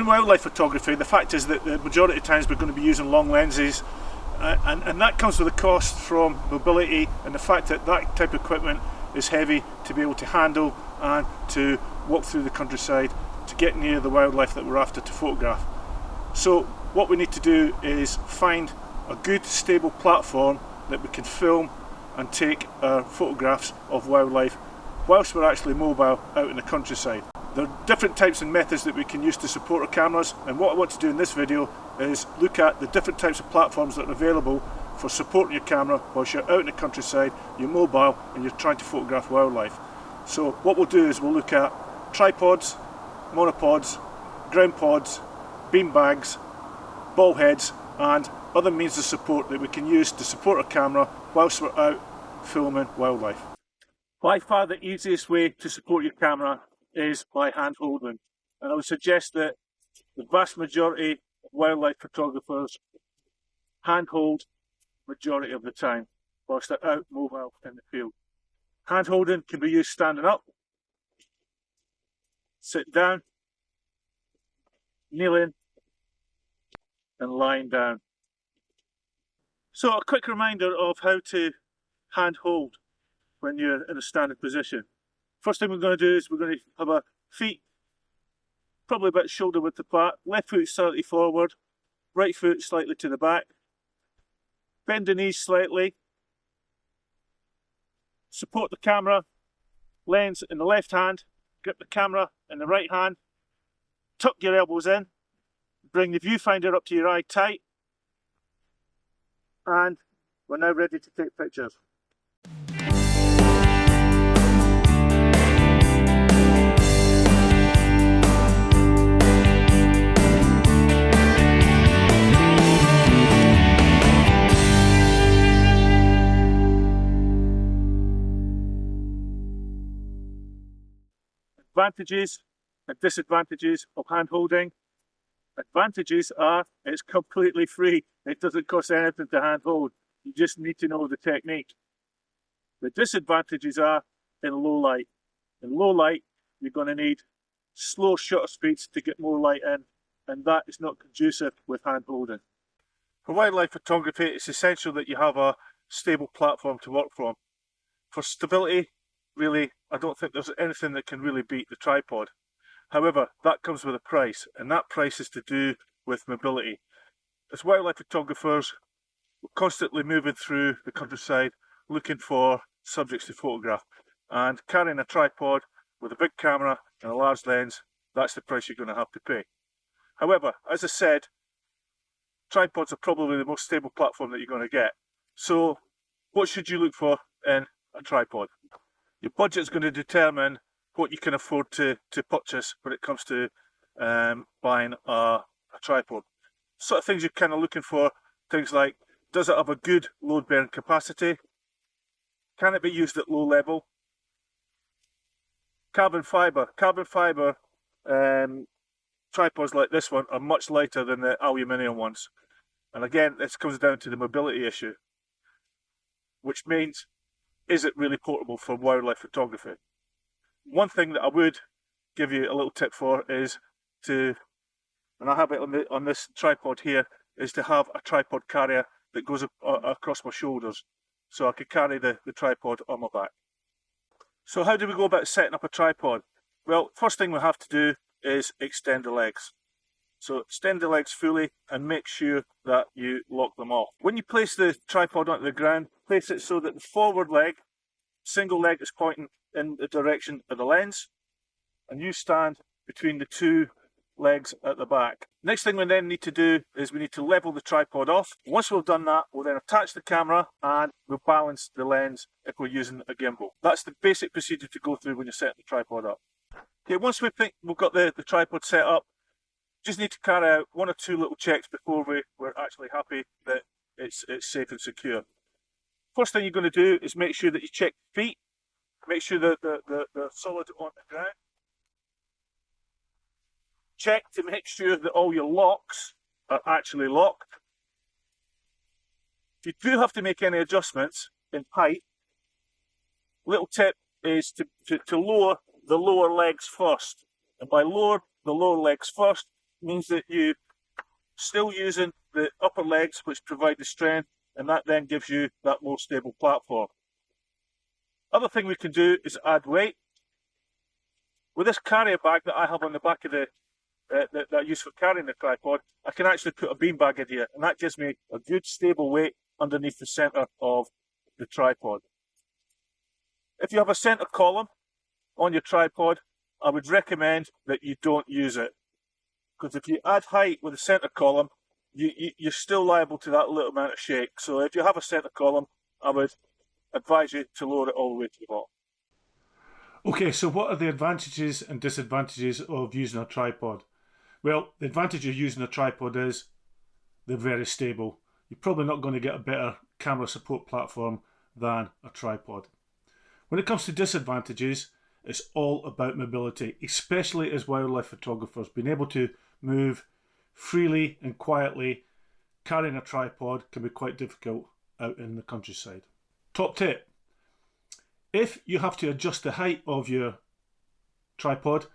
in wildlife photography, the fact is that the majority of times we're going to be using long lenses, and that comes with a cost from mobility and the fact that that type of equipment is heavy to be able to handle and to walk through the countryside to get near the wildlife that we're after to photograph. So what we need to do is find a good stable platform that we can film and take our photographs of wildlife whilst we're actually mobile out in the countryside. There are different types and methods that we can use to support our cameras, and what I want to do in this video is look at the different types of platforms that are available for supporting your camera whilst you're out in the countryside, you're mobile and you're trying to photograph wildlife. So what we'll do is we'll look at tripods, monopods, ground pods, bean bags, ball heads and other means of support that we can use to support our camera whilst we're out filming wildlife. By far the easiest way to support your camera is by hand holding, and I would suggest that the vast majority of wildlife photographers hand hold majority of the time whilst they're out mobile in the field. Hand holding can be used standing up, sitting down, kneeling and lying down. So a quick reminder of how to hand hold when you're in a standing position. First thing we're going to do is we're going to have our feet probably about shoulder width apart, left foot slightly forward, right foot slightly to the back, bend the knees slightly, support the camera, lens in the left hand, grip the camera in the right hand, tuck your elbows in, bring the viewfinder up to your eye tight, and we're now ready to take pictures. Advantages and disadvantages of hand holding. Advantages are it's completely free. It doesn't cost anything to hand hold. You just need to know the technique. The disadvantages are in low light. In low light, you're going to need slow shutter speeds to get more light in, and that is not conducive with hand holding. For wildlife photography, it's essential that you have a stable platform to work from. For stability, really, I don't think there's anything that can really beat the tripod. However, that comes with a price, and that price is to do with mobility. As wildlife photographers, we're constantly moving through the countryside looking for subjects to photograph, and carrying a tripod with a big camera and a large lens, that's the price you're going to have to pay. However, as I said, tripods are probably the most stable platform that you're going to get. So what should you look for in a tripod? Your budget is going to determine what you can afford to purchase when it comes to buying a tripod. Sort of things you're kind of looking for, things like, does it have a good load bearing capacity? Can it be used at low level? Carbon fibre. Carbon fibre tripods like this one are much lighter than the aluminium ones. And again, this comes down to the mobility issue, which means, is it really portable for wildlife photography? One thing that I would give you a little tip for is to, and I have it on this tripod here, is to have a tripod carrier that goes across my shoulders, so I could carry the tripod on my back. So how do we go about setting up a tripod? Well, first thing we have to do is extend the legs. So extend the legs fully and make sure that you lock them off. When you place the tripod onto the ground, place it so that the forward leg, single leg, is pointing in the direction of the lens, and you stand between the two legs at the back. Next thing we then need to do is we need to level the tripod off. Once we've done that, we'll then attach the camera and we'll balance the lens if we're using a gimbal. That's the basic procedure to go through when you're setting the tripod up. Okay, once we think we've got the tripod set up, just need to carry out one or two little checks before we're actually happy that it's safe and secure. First thing you're going to do is make sure that you check the feet, make sure that they're solid on the ground. Check to make sure that all your locks are actually locked. If you do have to make any adjustments in height, little tip is to lower the lower legs first. And by lower the lower legs first, means that you still using the upper legs which provide the strength, and that then gives you that more stable platform. Other thing we can do is add weight. With this carrier bag that I have on the back of the that I use for carrying the tripod, I can actually put a bean bag in here, and that gives me a good stable weight underneath the centre of the tripod. If you have a centre column on your tripod, I would recommend that you don't use it, because if you add height with a centre column, you're still liable to that little amount of shake. So if you have a centre column, I would advise you to lower it all the way to the bottom. Okay, so what are the advantages and disadvantages of using a tripod? Well, the advantage of using a tripod is they're very stable. You're probably not going to get a better camera support platform than a tripod. When it comes to disadvantages, it's all about mobility, especially as wildlife photographers. Being able to move freely and quietly carrying a tripod can be quite difficult out in the countryside. Top tip: if you have to adjust the height of your tripod,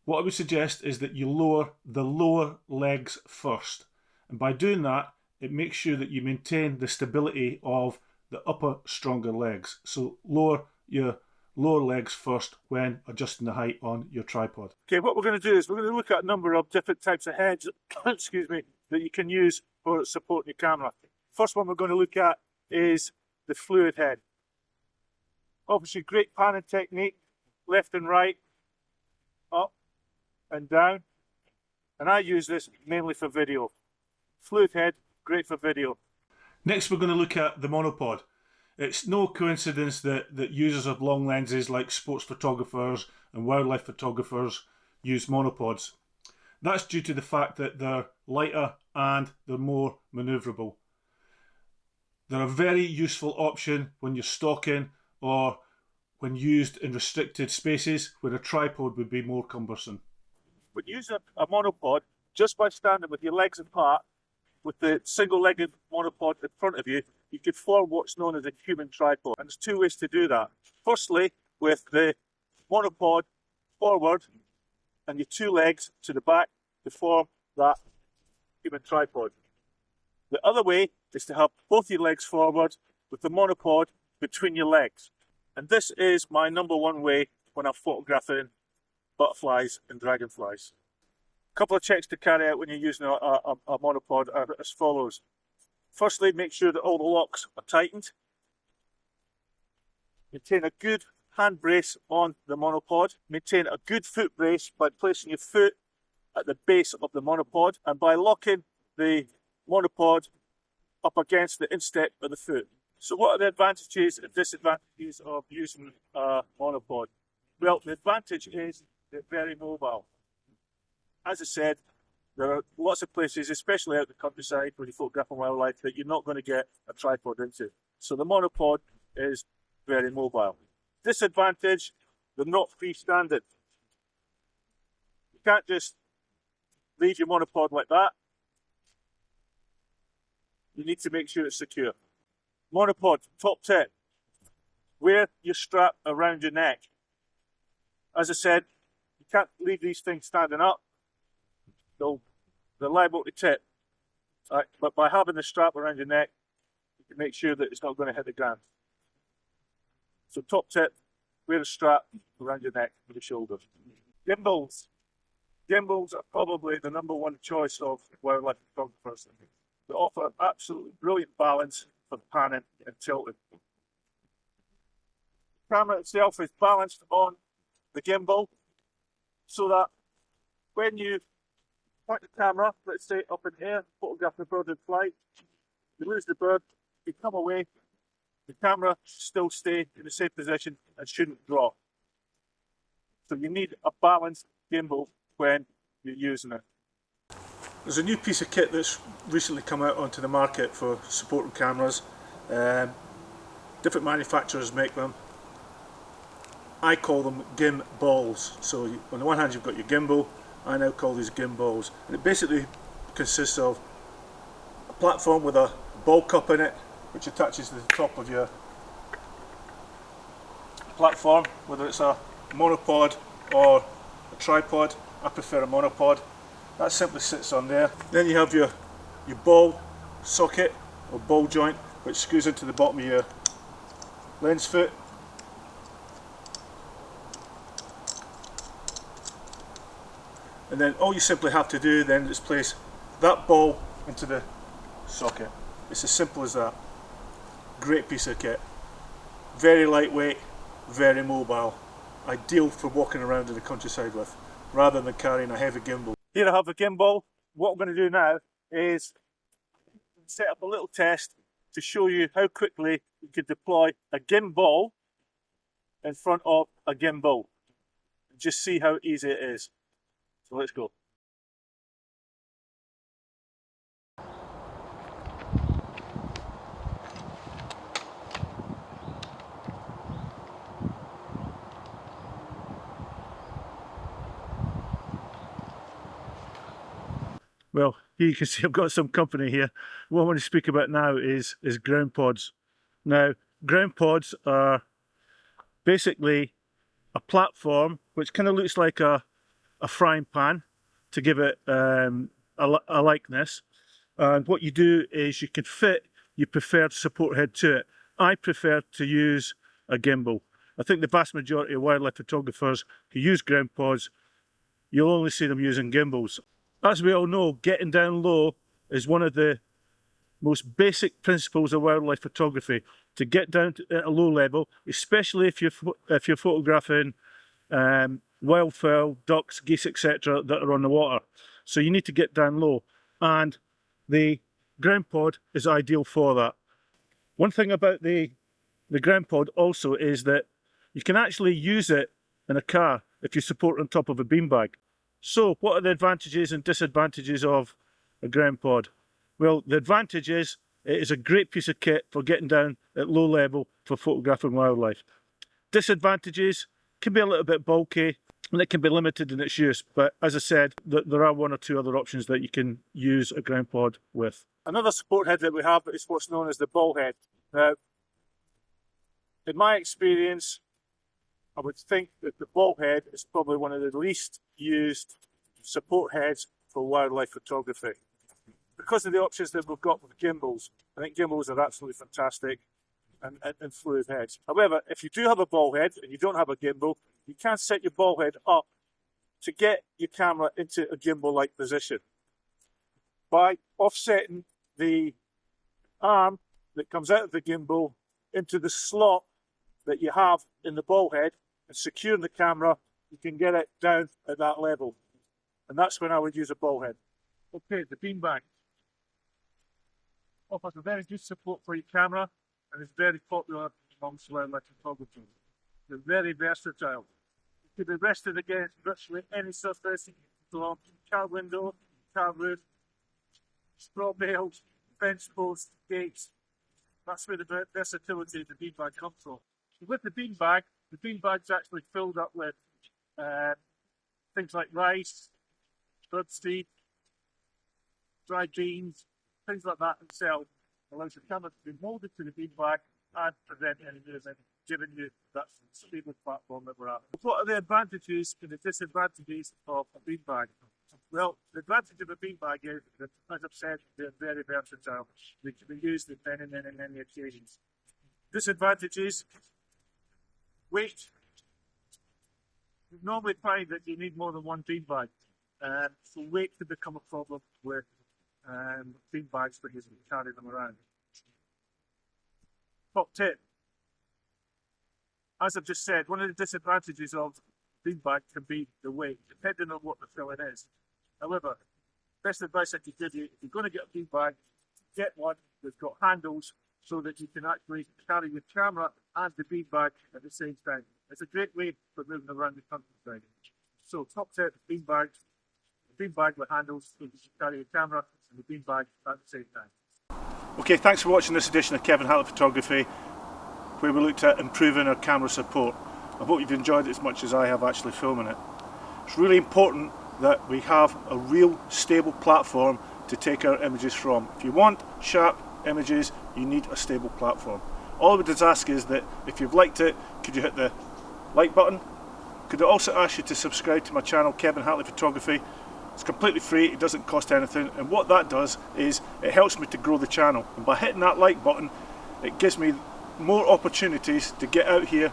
what I would suggest is that you lower the lower legs first. And by doing that, it makes sure that you maintain the stability of the upper, stronger legs. So lower your lower legs first when adjusting the height on your tripod. Okay, what we're going to do is we're going to look at a number of different types of heads excuse me, that you can use for supporting your camera. First one we're going to look at is the fluid head. Obviously, great panning technique, left and right, up and down. And I use this mainly for video. Fluid head, great for video. Next, we're going to look at the monopod. It's no coincidence that users of long lenses like sports photographers and wildlife photographers use monopods. That's due to the fact that they're lighter and they're more manoeuvrable. They're a very useful option when you're stalking or when used in restricted spaces where a tripod would be more cumbersome. When you use a monopod, just by standing with your legs apart, with the single-legged monopod in front of you, you could form what's known as a human tripod. And there's two ways to do that. Firstly, with the monopod forward and your two legs to the back to form that human tripod. The other way is to have both your legs forward with the monopod between your legs. And this is my number one way when I'm photographing butterflies and dragonflies. A couple of checks to carry out when you're using a monopod are as follows. Firstly, make sure that all the locks are tightened. Maintain a good hand brace on the monopod. Maintain a good foot brace by placing your foot at the base of the monopod and by locking the monopod up against the instep of the foot. So what are the advantages and disadvantages of using a monopod? Well, the advantage is they're very mobile. As I said, there are lots of places, especially out the countryside when you photograph wildlife, that you're not going to get a tripod into. So the monopod is very mobile. Disadvantage, they're not freestanding. You can't just leave your monopod like that. You need to make sure it's secure. Monopod, top tip, wear your strap around your neck. As I said, you can't leave these things standing up. They're liable to tip. But by having the strap around your neck, you can make sure that it's not going to hit the ground. So top tip, wear a strap around your neck and your shoulders. Gimbals. Gimbals are probably the number one choice of wildlife photographers. They offer absolutely brilliant balance for panning and tilting. The camera itself is balanced on the gimbal so that when you point the camera, let's say up in here, photograph the bird in flight, you lose the bird, you come away, the camera should still stay in the same position and shouldn't drop. So you need a balanced gimbal when you're using it. There's a new piece of kit that's recently come out onto the market for supporting cameras. Different manufacturers make them. I call them gimballs. So on the one hand you've got your gimbal, I now call these gimballs. And it basically consists of a platform with a ball cup in it, which attaches to the top of your platform, whether it's a monopod or a tripod. I prefer a monopod. That simply sits on there. Then you have your ball socket or ball joint, which screws into the bottom of your lens foot. And then all you simply have to do then is place that ball into the socket. It's as simple as that. Great piece of kit. Very lightweight, very mobile. Ideal for walking around in the countryside with, rather than carrying a heavy gimbal. Here I have a gimbal. What I'm going to do now is set up a little test to show you how quickly you can deploy a gimbal in front of a gimbal. Just see how easy it is. So let's go. Well, here you can see I've got some company here. What I want to speak about now is ground pods. Now, ground pods are basically a platform which kind of looks like a frying pan to give it a likeness. And what you do is you can fit your preferred support head to it. I prefer to use a gimbal. I think the vast majority of wildlife photographers who use ground pods, you'll only see them using gimbals. As we all know, getting down low is one of the most basic principles of wildlife photography. To get down at a low level, especially if you're photographing wildfowl, ducks, geese, etc. that are on the water. So you need to get down low, and the ground pod is ideal for that. One thing about the ground pod also is that you can actually use it in a car if you support on top of a beanbag. So what are the advantages and disadvantages of a ground pod? Well, the advantage is it is a great piece of kit for getting down at low level for photographing wildlife. Disadvantages can be a little bit bulky and it can be limited in its use, but as I said, there are one or two other options that you can use a ground pod with. Another support head that we have is what's known as the ball head. Now, in my experience, I would think that the ball head is probably one of the least used support heads for wildlife photography. Because of the options that we've got with gimbals, I think gimbals are absolutely fantastic and fluid heads. However, if you do have a ball head and you don't have a gimbal, you can set your ball head up to get your camera into a gimbal-like position by offsetting the arm that comes out of the gimbal into the slot that you have in the ball head and securing the camera. You can get it down at that level, and that's when I would use a ball head. Okay, the beanbag offers a very good support for your camera and is very popular amongst wildlife photographers. They're very versatile. It can be rested against virtually any surface, from car window, car roof, straw bales, fence posts, gates. That's where the versatility of the beanbag comes from. With the beanbag's actually filled up with things like rice, birdseed, dried beans, things like that themselves. Allows the camera to be molded to the beanbag and prevent any movement, giving you that stable platform that we're at. What are the advantages and the disadvantages of a beanbag? Well, the advantage of a beanbag is that, as I've said, they're very versatile. They can be used in many occasions. Disadvantages: weight. You normally find that you need more than one beanbag, so weight could become a problem with beanbags when you carry them around. Top tip: as I've just said, one of the disadvantages of beanbag can be the weight, depending on what the filling is. However, best advice I could give you: if you're going to get a beanbag, get one that's got handles so that you can actually carry your camera and the beanbag at the same time. It's a great way for moving around the countryside. So, top tip: beanbag with handles so you can carry your camera and the beanbag at the same time. Okay, thanks for watching this edition of Kevin Hatley Photography, where we looked at improving our camera support. I hope you've enjoyed it as much as I have actually filming it. It's really important that we have a real stable platform to take our images from. If you want sharp images, you need a stable platform. All I would just ask is that if you've liked it, could you hit the like button? Could I also ask you to subscribe to my channel, Kevin Hatley Photography, It's completely free, it doesn't cost anything, and what that does is it helps me to grow the channel. And by hitting that like button, it gives me more opportunities to get out here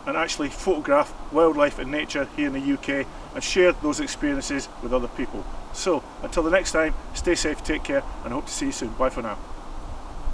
and actually photograph wildlife and nature here in the UK and share those experiences with other people. So until the next time, stay safe, take care, and I hope to see you soon. Bye for now.